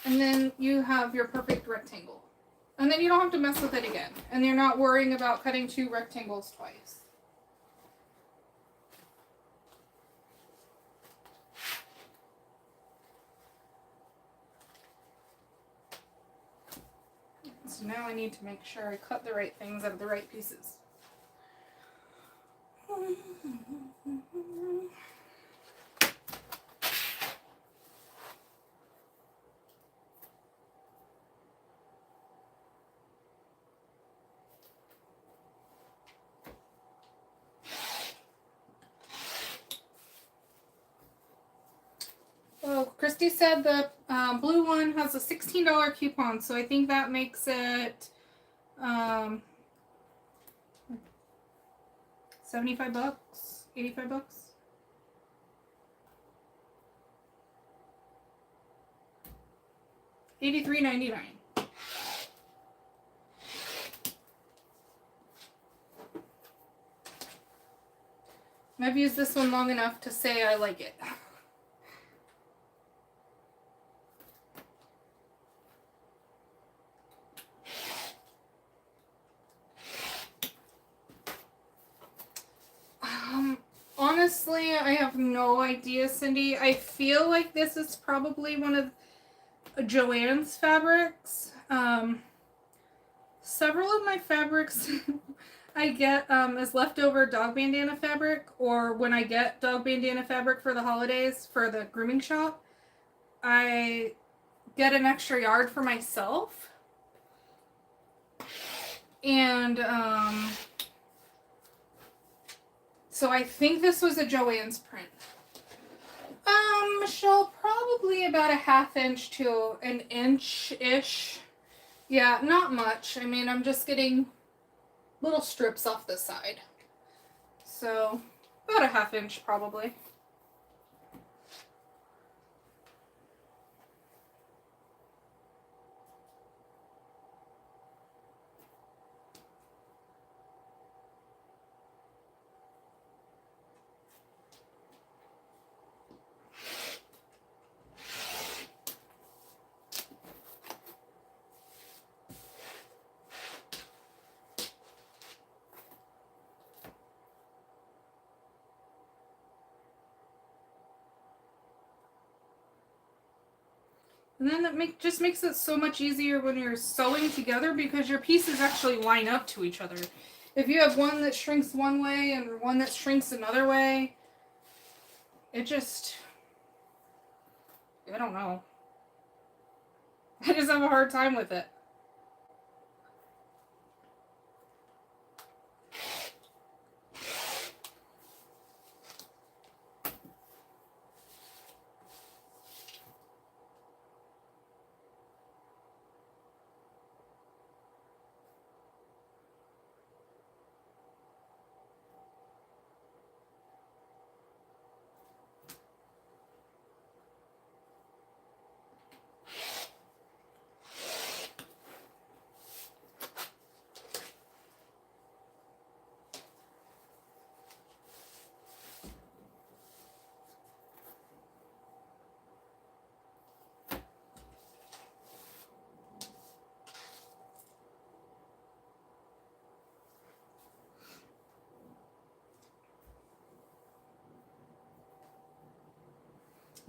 [SPEAKER 1] And then you have your perfect rectangle. And then you don't have to mess with it again. And you're not worrying about cutting 2 rectangles twice. So now I need to make sure I cut the right things out of the right pieces. Oh, Christy said the blue one has a $16 coupon, so I think that makes it 75 bucks, 85 bucks. $83.99. I've used this one long enough to say I like it. Honestly, I have no idea, Cindy. I feel like this is probably one of Joann's fabrics. Several of my fabrics I get as leftover dog bandana fabric, or when I get dog bandana fabric for the holidays for the grooming shop, I get an extra yard for myself. And so I think this was a Joann's print. Michelle, probably about a 1/2 inch to an inch-ish. Yeah, not much. I mean, I'm just getting little strips off the side. So, about a 1/2 inch probably. And then that just makes it so much easier when you're sewing together because your pieces actually line up to each other. If you have one that shrinks one way and one that shrinks another way, it just, I don't know. I just have a hard time with it.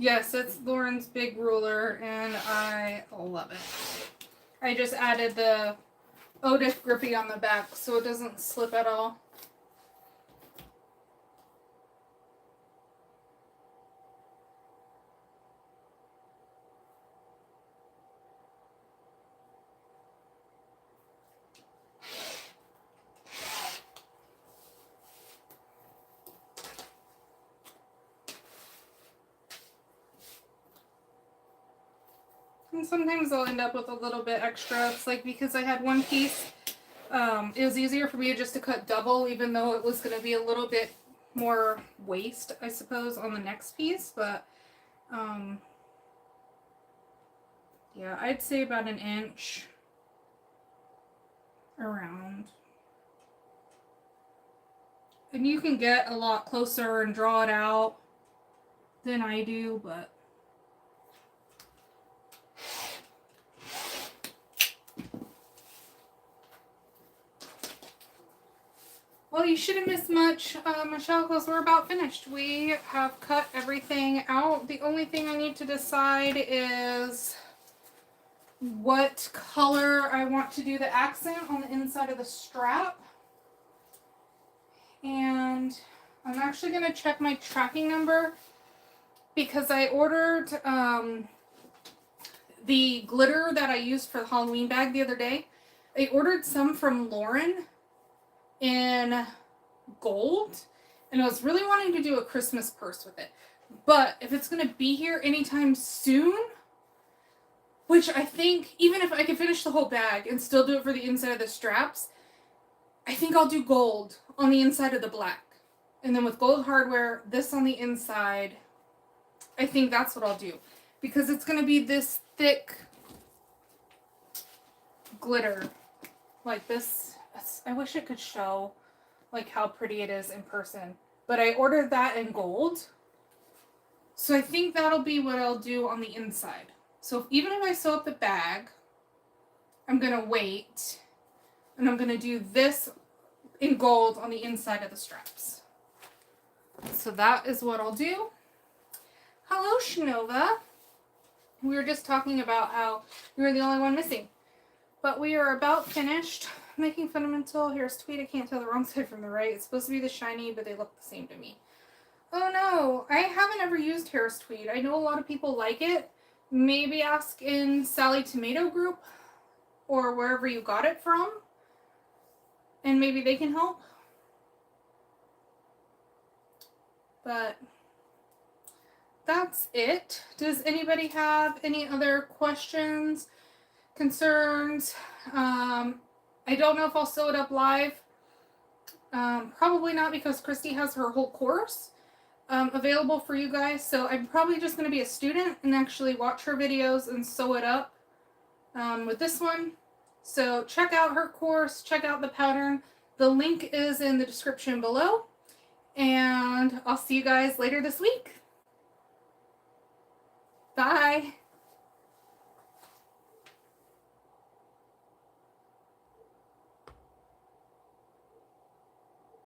[SPEAKER 1] Yes, it's Lauren's big ruler, and I love it. I just added the Otis grippy on the back so it doesn't slip at all. And sometimes I'll end up with a little bit extra. It's like because I had one piece, it was easier for me just to cut double, even though it was going to be a little bit more waste, I suppose, on the next piece. But Yeah, I'd say about 1 inch around. And you can get a lot closer and draw it out than I do, but well, you shouldn't miss much, Michelle, because we're about finished. We have cut everything out. The only thing I need to decide is what color I want to do the accent on the inside of the strap. And I'm actually going to check my tracking number because I ordered the glitter that I used for the Halloween bag the other day. I ordered some from Lauren in gold, and I was really wanting to do a Christmas purse with it. But if it's going to be here anytime soon, which I think even if I can finish the whole bag and still do it for the inside of the straps, I think I'll do gold on the inside of the black. And then with gold hardware, this on the inside, I think that's what I'll do. Because it's going to be this thick glitter. Like this. I wish it could show like how pretty it is in person. But I ordered that in gold. So I think that'll be what I'll do on the inside. So even if I sew up the bag, I'm going to wait. And I'm going to do this in gold on the inside of the straps. So that is what I'll do. Hello, Shanova. We were just talking about how you were the only one missing. But we are about finished making fundamental. Here's tweed. I can't tell the wrong side from the right. It's supposed to be the shiny, but they look the same to me. Oh no, I haven't ever used Harris tweed. I know a lot of people like it. Maybe ask in Sally Tomato group or wherever you got it from. And maybe they can help. But that's it. Does anybody have any other questions, concerns? I don't know if I'll sew it up live. Probably not, because Christy has her whole course available for you guys. So I'm probably just going to be a student and actually watch her videos and sew it up with this one. So check out her course, check out the pattern. The link is in the description below. And I'll see you guys later this week. Bye.